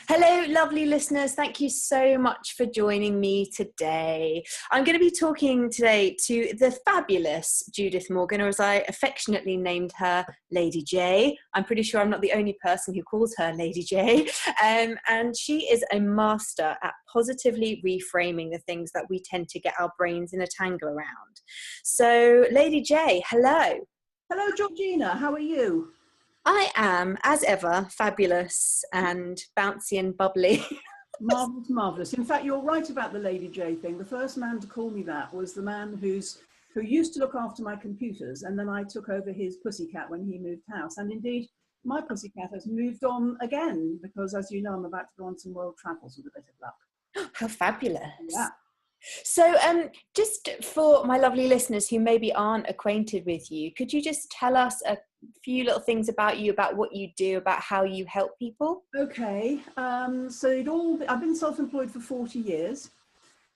Hello, lovely listeners. Thank you so much for joining me today. I'm going to be talking today to the fabulous Judith Morgan, or as I affectionately named her, Lady J. I'm pretty sure I'm not the only person who calls her Lady J. And she is a master at positively reframing the things that we tend to get our brains in a tangle around. So, Lady J, hello. Hello, Georgina. How are you? I am, as ever, fabulous and bouncy and bubbly. Marvellous, marvellous. In fact, you're right about the Lady J thing. The first man to call me that was the man who used to look after my computers, and then I took over his pussycat when he moved house. And indeed, my pussycat has moved on again, because as you know, I'm about to go on some world travels with a bit of luck. How fabulous. Yeah. So just for my lovely listeners who maybe aren't acquainted with you, could you just tell us a few little things about you, about what you do, about how you help people? Okay. So I've been self-employed for 40 years.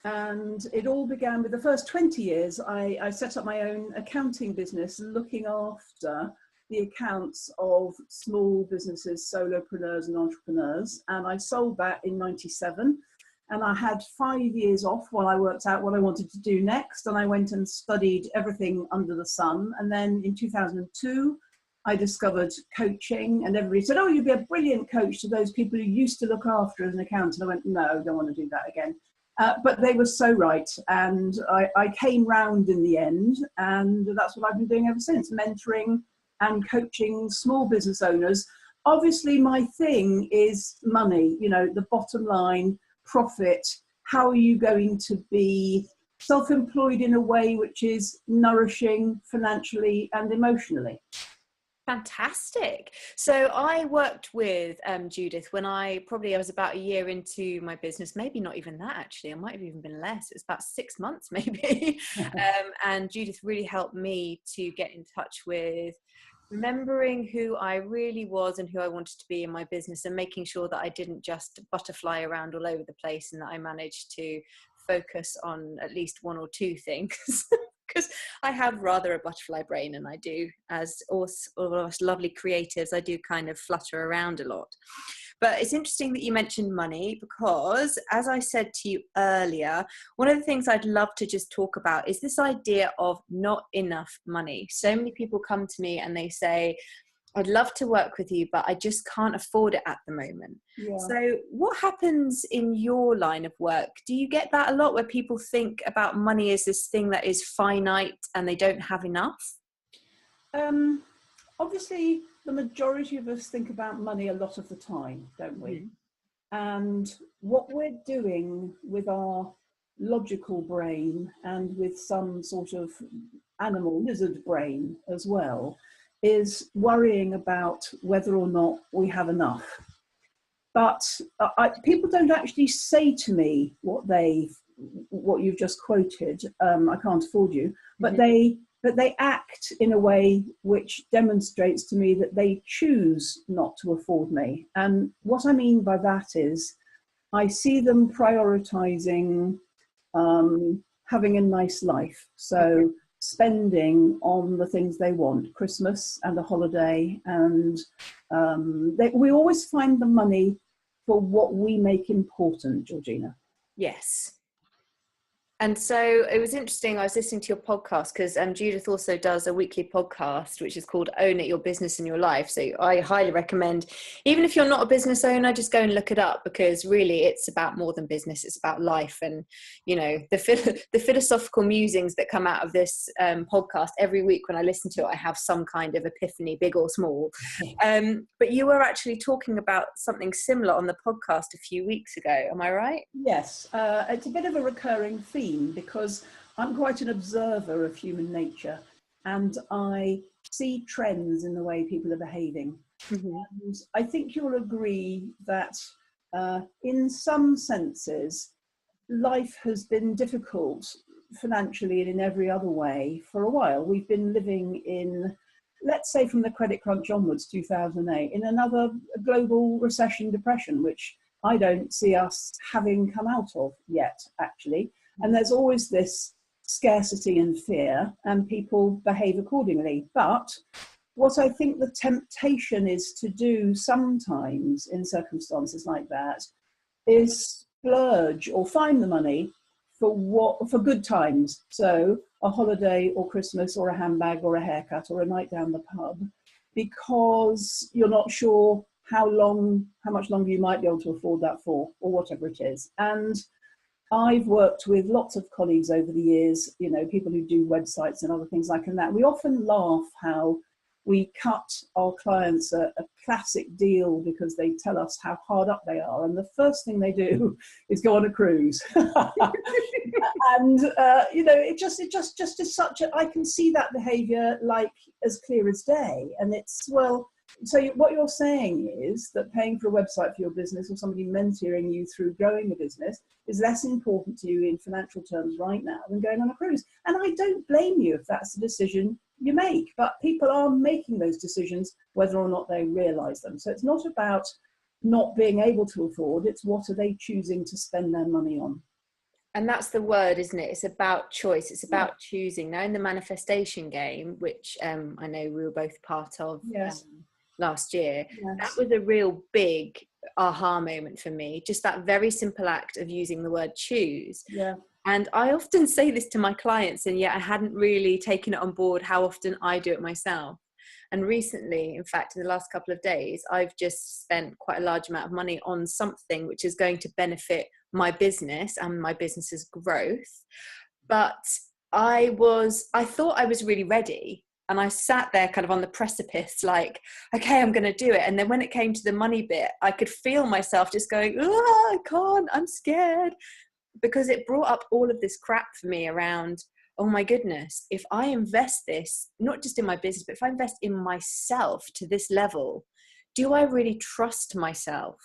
And it all began with the first 20 years. I set up my own accounting business looking after the accounts of small businesses, solopreneurs and entrepreneurs. And I sold that in 97. And I had 5 years off while I worked out what I wanted to do next. And I went and studied everything under the sun. And then in 2002, I discovered coaching, and everybody said, oh, you'd be a brilliant coach to those people who used to look after as an accountant. I went, no, don't want to do that again. But they were so right. And I came round in the end. And that's what I've been doing ever since, mentoring and coaching small business owners. Obviously, my thing is money, the bottom line, profit. How are you going to be self-employed in a way which is nourishing financially and emotionally? Fantastic. So I worked with Judith when I was about a year into my business, maybe not even that actually, I might have even been less. It was about 6 months maybe. And Judith really helped me to get in touch with remembering who I really was and who I wanted to be in my business, and making sure that I didn't just butterfly around all over the place, and that I managed to focus on at least one or two things. Because I have rather a butterfly brain, and I do, as all of us lovely creatives, I do kind of flutter around a lot. But it's interesting that you mentioned money, because as I said to you earlier, one of the things I'd love to just talk about is this idea of not enough money. So many people come to me and they say, I'd love to work with you, but I just can't afford it at the moment. Yeah. So what happens in your line of work? Do you get that a lot, where people think about money as this thing that is finite and they don't have enough? Obviously, the majority of us think about money a lot of the time, don't we? Mm-hmm. And what we're doing with our logical brain, and with some sort of animal lizard brain as well, is worrying about whether or not we have enough. But people don't actually say to me what you've just quoted. I can't afford you, but they act in a way which demonstrates to me that they choose not to afford me. And what I mean by that is, I see them prioritizing having a nice life. So spending on the things they want, Christmas and a holiday, and we always find the money for what we make important, Georgina. Yes. And so it was interesting, I was listening to your podcast, because Judith also does a weekly podcast, which is called Own It, Your Business and Your Life. So I highly recommend, even if you're not a business owner, just go and look it up, because really it's about more than business. It's about life. And, the philosophical musings that come out of this podcast every week, when I listen to it, I have some kind of epiphany, big or small. But you were actually talking about something similar on the podcast a few weeks ago. Am I right? Yes. It's a bit of a recurring theme, because I'm quite an observer of human nature, and I see trends in the way people are behaving. Mm-hmm. And I think you'll agree that in some senses, life has been difficult financially and in every other way for a while. We've been living in, let's say from the credit crunch onwards, 2008, in another global recession, depression, which I don't see us having come out of yet, actually. And there's always this scarcity and fear, and people behave accordingly. But what I think the temptation is to do sometimes in circumstances like that is splurge or find the money for good times. So a holiday or Christmas or a handbag or a haircut or a night down the pub, because you're not sure how much longer you might be able to afford that for, or whatever it is. And I've worked with lots of colleagues over the years, you know, people who do websites and other things like that. We often laugh how we cut our clients a classic deal because they tell us how hard up they are, and the first thing they do is go on a cruise. And you know, it just is such a, I can see that behaviour like as clear as day. And it's, well, so what you're saying is that paying for a website for your business or somebody mentoring you through growing a business is less important to you in financial terms right now than going on a cruise. And I don't blame you if that's the decision you make, but people are making those decisions whether or not they realise them. So it's not about not being able to afford, it's what are they choosing to spend their money on. And that's the word, isn't it? It's about choice. It's about choosing. Now, in the manifestation game, which I know we were both part of last year, that was a real big aha moment for me. Just that very simple act of using the word choose. Yeah. And I often say this to my clients, and yet I hadn't really taken it on board how often I do it myself. And recently, in fact, in the last couple of days, I've just spent quite a large amount of money on something which is going to benefit my business and my business's growth. But I thought I was really ready. And I sat there kind of on the precipice, like, okay, I'm going to do it. And then when it came to the money bit, I could feel myself just going, oh, I can't, I'm scared. Because it brought up all of this crap for me around, oh my goodness, if I invest this, not just in my business, but if I invest in myself to this level, do I really trust myself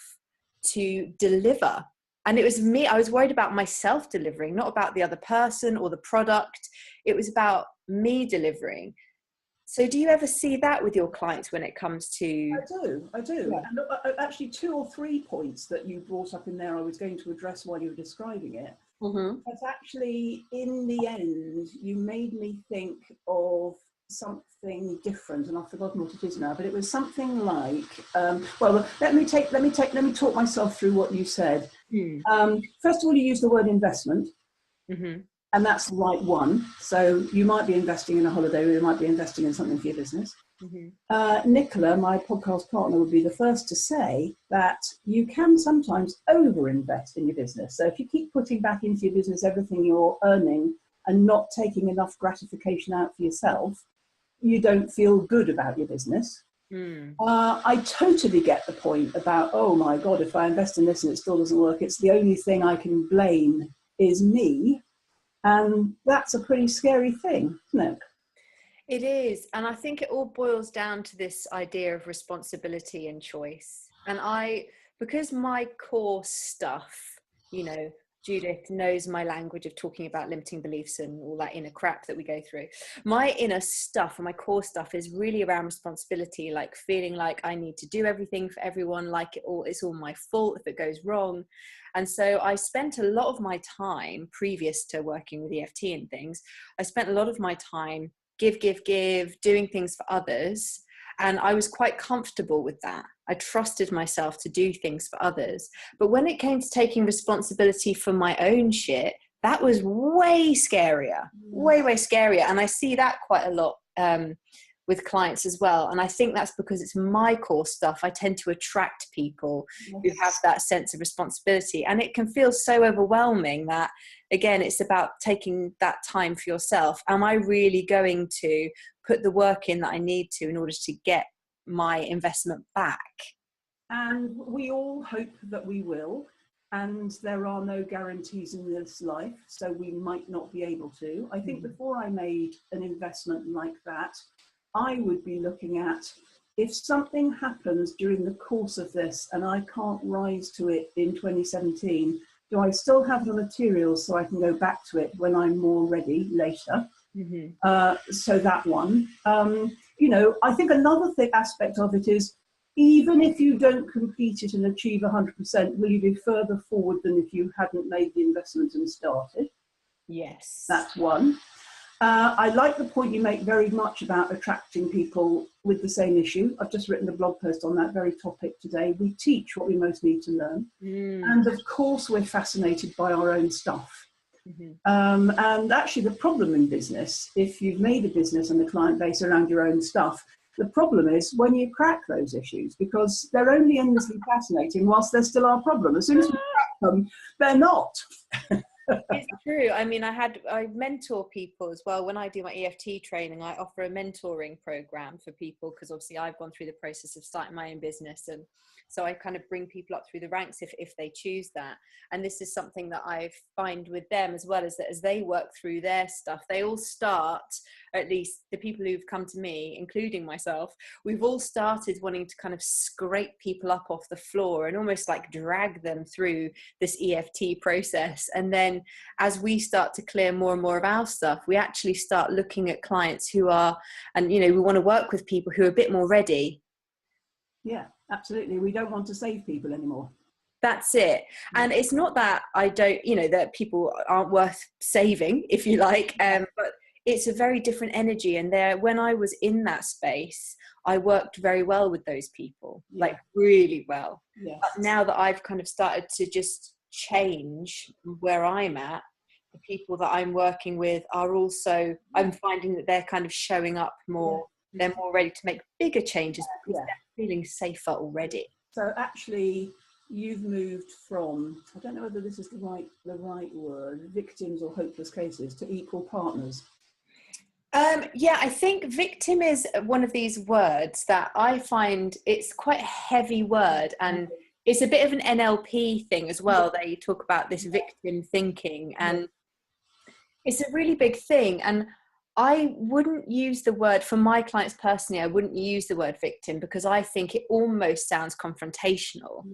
to deliver? And it was me, I was worried about myself delivering, not about the other person or the product. It was about me delivering. So do you ever see that with your clients when it comes to... I do. Yeah. And actually 2 or 3 points that you brought up in there I was going to address while you were describing it. Mm-hmm. But actually, in the end, you made me think of something different, and I've forgotten what it is now. But it was something like, well, let me talk myself through what you said. First of all, you used the word investment, and that's the right one. So you might be investing in a holiday, or you might be investing in something for your business. Nicola, my podcast partner, would be the first to say that you can sometimes over-invest in your business. So if you keep putting back into your business everything you're earning and not taking enough gratification out for yourself, you don't feel good about your business. I totally get the point about, oh my God, if I invest in this and it still doesn't work, it's the only thing I can blame is me. And that's a pretty scary thing, isn't it? It is. And I think it all boils down to this idea of responsibility and choice. And because my core stuff, you know, Judith knows my language of talking about limiting beliefs and all that inner crap that we go through. My inner stuff and my core stuff is really around responsibility, like feeling like I need to do everything for everyone, like it's all my fault if it goes wrong. And so I spent a lot of my time previous to working with EFT and things, I spent a lot of my time give, doing things for others. And I was quite comfortable with that. I trusted myself to do things for others. But when it came to taking responsibility for my own shit, that was way scarier, way scarier. And I see that quite a lot with clients as well. And I think that's because it's my core stuff. I tend to attract people who have that sense of responsibility. And it can feel so overwhelming that, again, it's about taking that time for yourself. Am I really going to put the work in that I need to in order to get my investment back? And we all hope that we will. And there are no guarantees in this life, so we might not be able to. I think before I made an investment like that, I would be looking at, if something happens during the course of this and I can't rise to it in 2017, do I still have the materials so I can go back to it when I'm more ready later? So that one. You know, I think another aspect of it is, even if you don't complete it and achieve 100%, will you be further forward than if you hadn't made the investment and started? Yes. That's one. I like the point you make very much about attracting people with the same issue. I've just written a blog post on that very topic today. We teach what we most need to learn. And of course, we're fascinated by our own stuff. And actually, the problem in business, if you've made a business and the client base around your own stuff, the problem is when you crack those issues, because they're only endlessly fascinating whilst they're still our problem. As soon as we crack them, they're not. It's true. I mean, I mentor people as well. When I do my EFT training, I offer a mentoring program for people, because obviously I've gone through the process of starting my own business, and so I kind of bring people up through the ranks if they choose that. And this is something that I find with them as well, is that as they work through their stuff, they all start, at least the people who've come to me, including myself, we've all started wanting to kind of scrape people up off the floor and almost like drag them through this EFT process. And then as we start to clear more and more of our stuff, we actually start looking at clients who are, and we want to work with people who are a bit more ready. Yeah, absolutely. We don't want to save people anymore. That's it. And it's not that I don't, that people aren't worth saving, if you like, but it's a very different energy. And when I was in that space, I worked very well with those people, like really well. Yes. But now that I've kind of started to just change where I'm at, the people that I'm working with are also, I'm finding that they're kind of showing up more. They're more ready to make bigger changes because they're feeling safer already. So actually, you've moved from, I don't know whether this is the right word, victims or hopeless cases, to equal partners. I think victim is one of these words that I find it's quite a heavy word, and it's a bit of an NLP thing as well. They talk about this victim thinking, and it's a really big thing. And I wouldn't use the word, for my clients personally, I wouldn't use the word victim, because I think it almost sounds confrontational.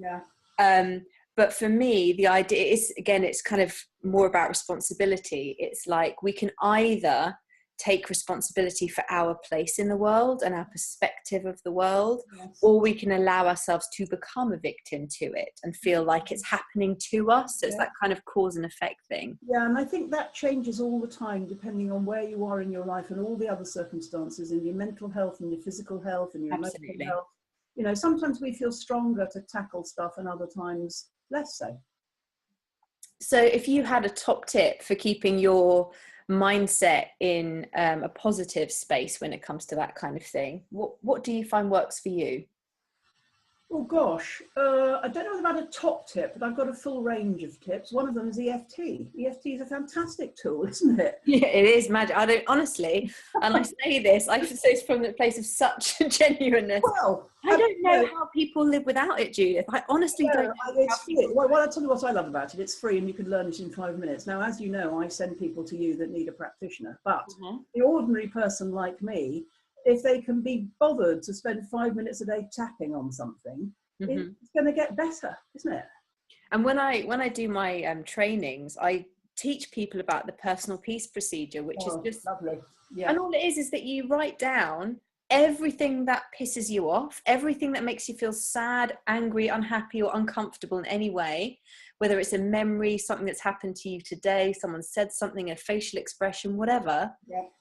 But for me, the idea is, again, it's kind of more about responsibility. It's like we can either take responsibility for our place in the world and our perspective of the world, or we can allow ourselves to become a victim to it and feel like it's happening to us. So it's that kind of cause and effect thing. Yeah, and I think that changes all the time depending on where you are in your life and all the other circumstances, and your mental health and your physical health and your emotional health. Sometimes we feel stronger to tackle stuff and other times less so. So if you had a top tip for keeping your mindset in a positive space when it comes to that kind of thing, what do you find works for you? Oh gosh, I don't know about a top tip, but I've got a full range of tips. One of them is EFT. EFT is a fantastic tool, isn't it? Yeah, it is magic. I don't, honestly, and I say this, I say this from the place of such genuineness. Well, I don't know how people live without it, Judith. I honestly don't know. It's free. Well, I'll tell you what I love about it. It's free and you can learn it in 5 minutes. Now, as you know, I send people to you that need a practitioner, but the ordinary person like me, if they can be bothered to spend 5 minutes a day tapping on something, it's going to get better, isn't it? And when I do my trainings, I teach people about the personal peace procedure, which is just lovely. Yeah. And all it is that you write down everything that pisses you off, everything that makes you feel sad, angry, unhappy, or uncomfortable in any way, whether it's a memory, something that's happened to you today, someone said something, a facial expression, whatever.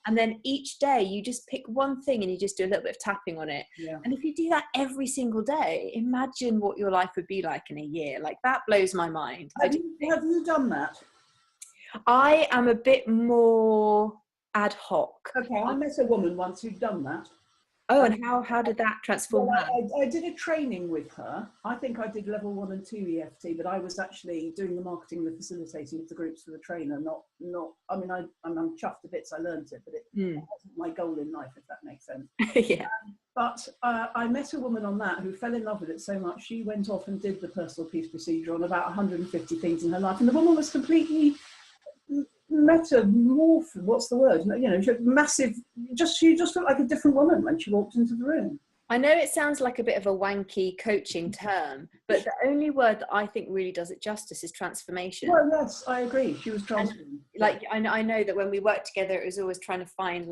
And then each day you just pick one thing and you just do a little bit of tapping on it. And if you do that every single day, imagine what your life would be like in a year. Like, that blows my mind. Have you done that? I am a bit more ad hoc. Okay, I met a woman once who'd done that. Oh, and how did that transform her? I did a training with her. I think I did level 1 and 2 EFT, but I was actually doing the marketing and the facilitating of the groups for the trainer. I mean, I'm chuffed to bits. I learned it, but it wasn't my goal in life, if that makes sense. But I met a woman on that who fell in love with it so much, she went off and did the personal peace procedure on about 150 things in her life. And the woman was completely metamorph, what's the word? She had massive, she just looked like a different woman when she walked into the room. I know it sounds like a bit of a wanky coaching term, but the only word that I think really does it justice is transformation. Well, yes, I agree. She was transformed. I know that when we worked together, it was always trying to find,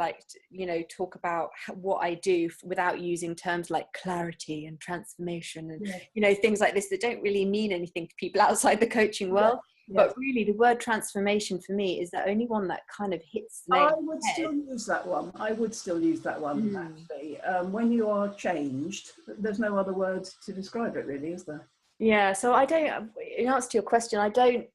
talk about what I do without using terms like clarity and transformation and, things like this that don't really mean anything to people outside the coaching world. But really, the word transformation for me is the only one that kind of hits the nail I on would the head. still use that one. I would still use that one, actually. When you are changed, there's no other word to describe it, really, is there? Yeah, so I don't, in answer to your question, I don't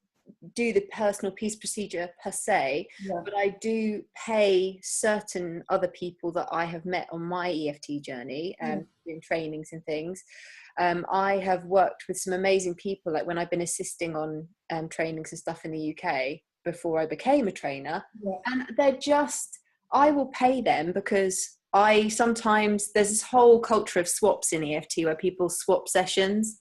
do the personal peace procedure per se, but I do pay certain other people that I have met on my EFT journey in trainings and things. I have worked with some amazing people, like when I've been assisting on trainings and stuff in the UK before I became a trainer, and they're just, I will pay them because sometimes there's this whole culture of swaps in EFT where people swap sessions.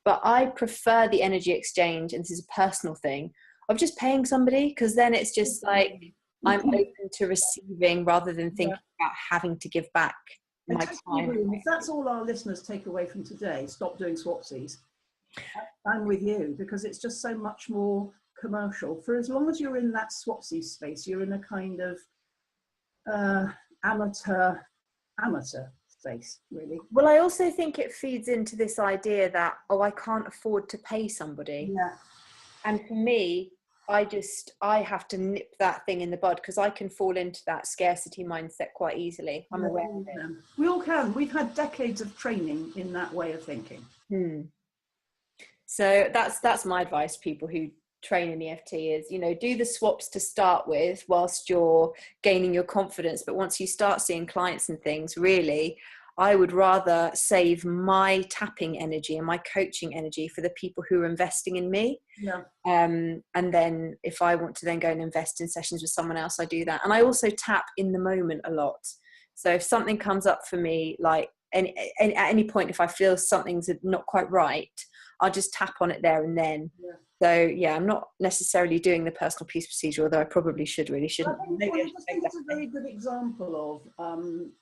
But I prefer the energy exchange, and this is a personal thing, of just paying somebody, because then it's just like I'm open to receiving rather than thinking about having to give back my time. If that's all our listeners take away from today, stop doing swapsies. I'm with you, because it's just so much more commercial. For as long as you're in that swapsy space, you're in a kind of amateur space, really. Well, I also think it feeds into this idea that, oh, I can't afford to pay somebody. And for me, I have to nip that thing in the bud, because I can fall into that scarcity mindset quite easily. I'm aware of it. We all can. We've had decades of training in that way of thinking. So that's my advice to people who train in EFT is, do the swaps to start with whilst you're gaining your confidence. But once you start seeing clients and things, really, I would rather save my tapping energy and my coaching energy for the people who are investing in me. And then if I want to then go and invest in sessions with someone else, I do that. And I also tap in the moment a lot. So if something comes up for me, like at any point, if I feel something's not quite right, I'll just tap on it there and then. So I'm not necessarily doing the personal peace procedure, although I probably shouldn't. I think it's a very good example of, I'm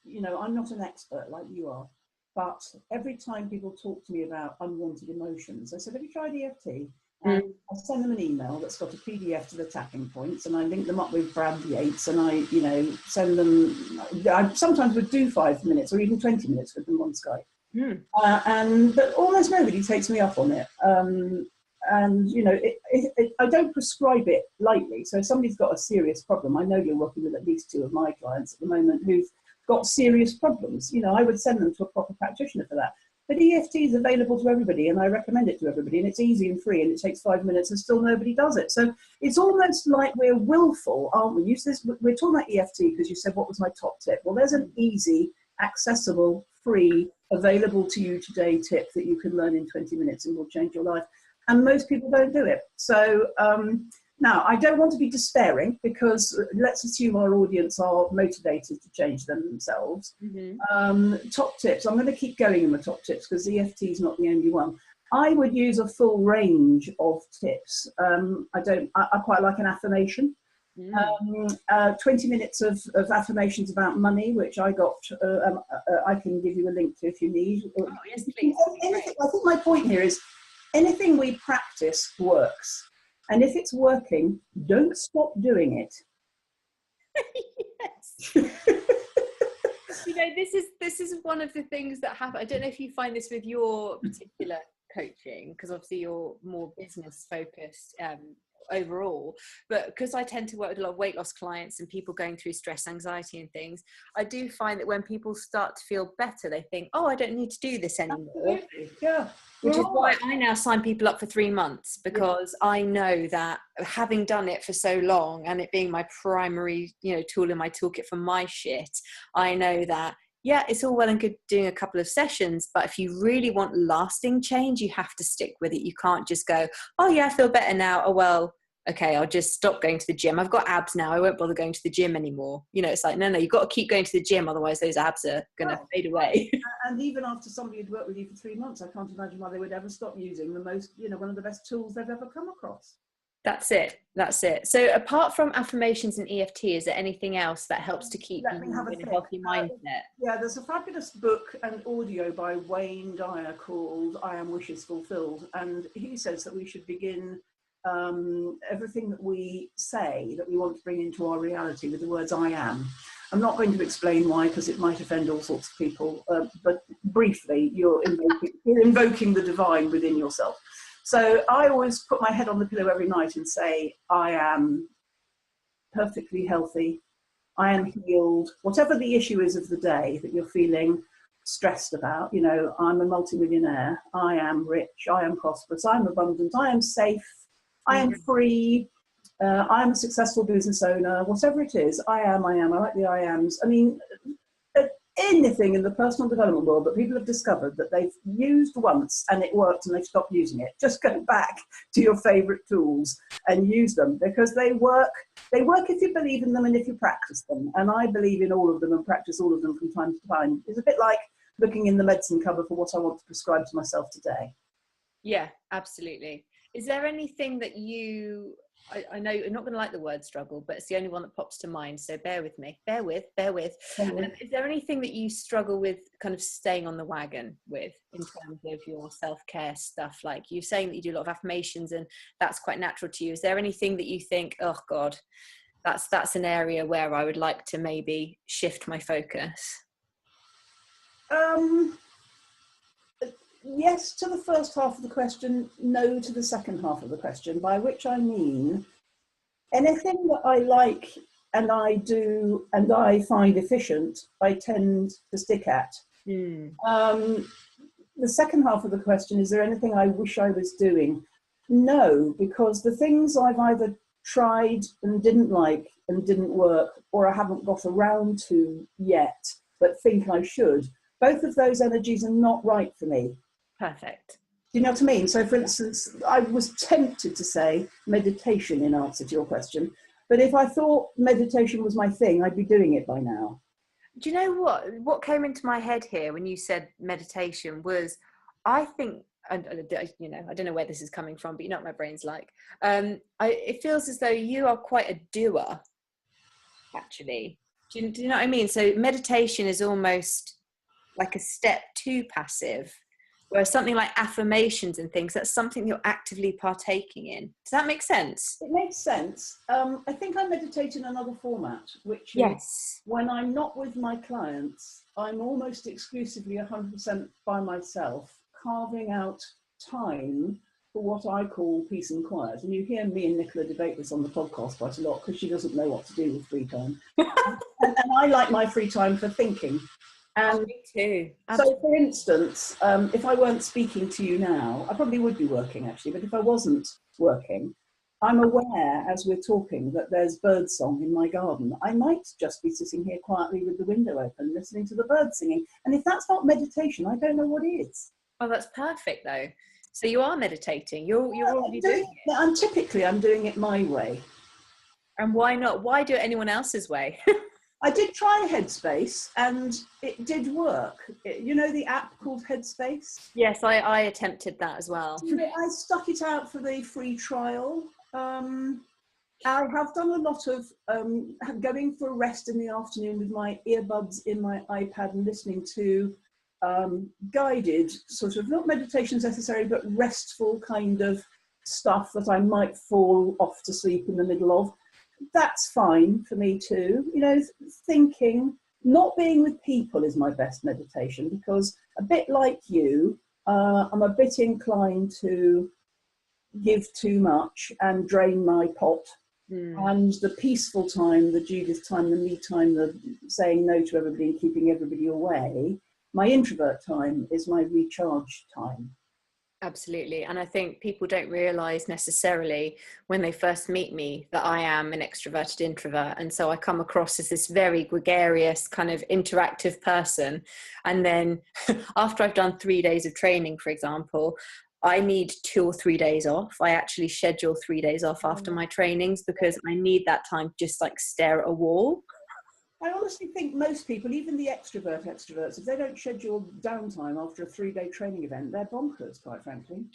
not an expert like you are, but every time people talk to me about unwanted emotions, I said, have you tried EFT? And I send them an email that's got a PDF to the tapping points, and I link them up with Brad Yates, and I, send them, I sometimes would do 5 minutes or even 20 minutes with them on Skype. But almost nobody takes me up on it. And I don't prescribe it lightly. So if somebody's got a serious problem, I know you're working with at least 2 of my clients at the moment who've got serious problems. I would send them to a proper practitioner for that. But EFT is available to everybody, and I recommend it to everybody, and it's easy and free, and it takes 5 minutes, and still nobody does it. So it's almost like we're willful, aren't we? We're talking about EFT because you said, what was my top tip? Well, there's an easy, accessible, free, available to you today tip that you can learn in 20 minutes and will change your life. And most people don't do it. So now, I don't want to be despairing, because let's assume our audience are motivated to change themselves. Top tips. I'm going to keep going in the top tips, because EFT is not the only one. I would use a full range of tips. I quite like an affirmation. 20 minutes of affirmations about money, which I got. I can give you a link to if you need. Oh, yes, please. I think my point here is, anything we practice works, and if it's working, don't stop doing it. Yes. This is one of the things that happen. I don't know if you find this with your particular coaching, because obviously you're more business focused overall, but because I tend to work with a lot of weight loss clients and people going through stress, anxiety and things, I do find that when people start to feel better, they think, oh, I don't need to do this anymore. Which is why I now sign people up for 3 months, because I know that having done it for so long, and it being my primary tool in my toolkit for my shit, I know that it's all well and good doing a couple of sessions, but if you really want lasting change, you have to stick with it. You can't just go, oh yeah, I feel better now. Oh, well, okay, I'll just stop going to the gym. I've got abs now. I won't bother going to the gym anymore. It's like, no, you've got to keep going to the gym. Otherwise those abs are going to fade away. And even after somebody had worked with you for 3 months, I can't imagine why they would ever stop using the most, one of the best tools they've ever come across. That's it. So apart from affirmations and EFT, is there anything else that helps to keep you in a healthy mindset? There's a fabulous book and audio by Wayne Dyer called I Am Wishes Fulfilled. And he says that we should begin everything that we say that we want to bring into our reality with the words I am. I'm not going to explain why, because it might offend all sorts of people, but briefly, you're invoking the divine within yourself. So I always put my head on the pillow every night and say, I am perfectly healthy. I am healed. Whatever the issue is of the day that you're feeling stressed about, you know, I'm a multimillionaire. I am rich. I am prosperous. I'm abundant. I am safe. I am free. I'm a successful business owner. Whatever it is, I am. I like the I ams. I mean, anything in the personal development world that people have discovered that they've used once and it worked and they've stopped using it, just go back to your favorite tools and use them, because they work if you believe in them and if you practice them. And I believe in all of them and practice all of them from time to time. It's a bit like looking in the medicine cupboard for what I want to prescribe to myself today. Yeah, absolutely. Is there anything that I know you're not going to like the word struggle, but it's the only one that pops to mind. So bear with me, bear with. Is there anything that you struggle with kind of staying on the wagon with in terms of your self-care stuff? Like you're saying that you do a lot of affirmations and that's quite natural to you. Is there anything that you think, oh God, that's an area where I would like to maybe shift my focus? Yes to the first half of the question, no to the second half of the question, by which I mean anything that I like and I do and I find efficient, I tend to stick at. The second half of the question, is there anything I wish I was doing? No, because the things I've either tried and didn't like and didn't work, or I haven't got around to yet, but think I should, both of those energies are not right for me. Perfect. Do you know what I mean? So, for instance, I was tempted to say meditation in answer to your question, but if I thought meditation was my thing, I'd be doing it by now. Do you know what came into my head here when you said meditation was, I think, you know, I don't know where this is coming from, but you know what my brain's like. It feels as though you are quite a doer, actually. Do you know what I mean? So meditation is almost like a step too passive. Whereas something like affirmations and things, that's something you're actively partaking in. Does that make sense? It makes sense. I think I meditate in another format, which is when I'm not with my clients, I'm almost exclusively 100% by myself, carving out time for what I call peace and quiet. And you hear me and Nicola debate this on the podcast quite a lot because she doesn't know what to do with free time. and I like my free time for thinking. And me too. So, for instance, if I weren't speaking to you now, I probably would be working actually, but if I wasn't working, I'm aware as we're talking that there's birdsong in my garden. I might just be sitting here quietly with the window open, listening to the birds singing. And if that's not meditation, I don't know what is. Oh, that's perfect though. So you are meditating. You're already doing it. I'm doing it my way. And why not? Why do it anyone else's way? I did try Headspace and it did work. You know the app called Headspace? Yes, I attempted that as well. I stuck it out for the free trial. I have done a lot of going for a rest in the afternoon with my earbuds in my iPad and listening to guided sort of, not meditations necessarily, but restful kind of stuff that I might fall off to sleep in the middle of. That's fine for me too. You know, thinking, not being with people is my best meditation, because a bit like you, I'm a bit inclined to give too much and drain my pot. And the peaceful time, the Judith time, the me time, the saying no to everybody and keeping everybody away, my introvert time is my recharge time. Absolutely. And I think people don't realize necessarily when they first meet me that I am an extroverted introvert. And so I come across as this very gregarious kind of interactive person. And then after I've done 3 days of training, for example, I need 2 or 3 days off. I actually schedule 3 days off after my trainings because I need that time to just like stare at a wall. I honestly think most people, even the extroverts, if they don't schedule downtime after a 3-day training event, they're bonkers, quite frankly.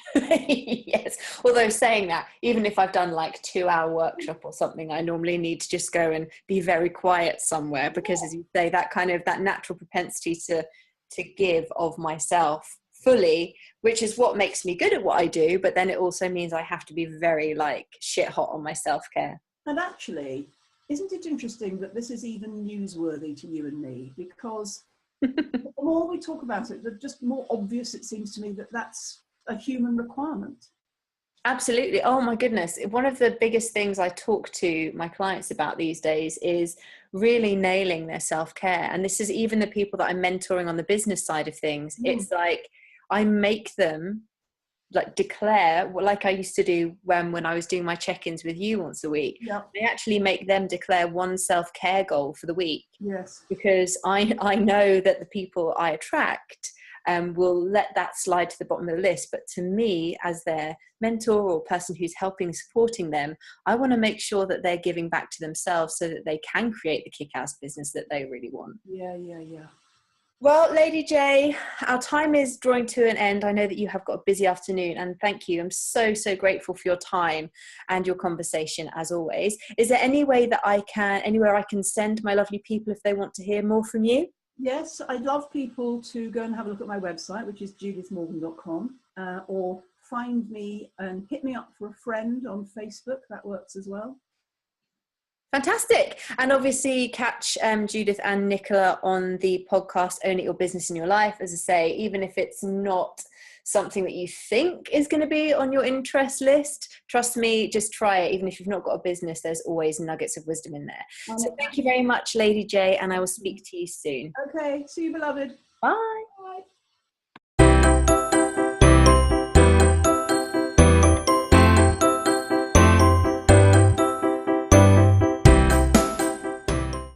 Yes. Although saying that, even if I've done like 2-hour workshop or something, I normally need to just go and be very quiet somewhere because, as you say, that natural propensity to give of myself fully, which is what makes me good at what I do. But then it also means I have to be very like shit hot on my self-care. And actually, isn't it interesting that this is even newsworthy to you and me? Because the more we talk about it, the just more obvious it seems to me that that's a human requirement. Absolutely. Oh my goodness. One of the biggest things I talk to my clients about these days is really nailing their self-care. And this is even the people that I'm mentoring on the business side of things. Mm. It's like I make them like declare, well, like I used to do when I was doing my check-ins with you once a week. Yeah. I actually make them declare one self-care goal for the week, Yes. because I know that the people I attract will let that slide to the bottom of the list. But to me, as their mentor or person who's helping, supporting them, I want to make sure that they're giving back to themselves so that they can create the kick-ass business that they really want. Yeah, yeah, yeah. Well, Lady J, our time is drawing to an end. I know that you have got a busy afternoon, and thank you. I'm so, so grateful for your time and your conversation as always. Is there any way that anywhere I can send my lovely people if they want to hear more from you? Yes, I'd love people to go and have a look at my website, which is judithmorgan.com, or find me and hit me up for a friend on Facebook. That works as well. Fantastic. And obviously catch Judith and Nicola on the podcast, Own It Your Business in Your Life. As I say, even if it's not something that you think is going to be on your interest list, trust me, just try it. Even if you've not got a business, there's always nuggets of wisdom in there. So thank you very much, Lady J, and I will speak to you soon. Okay, see you, beloved. Bye.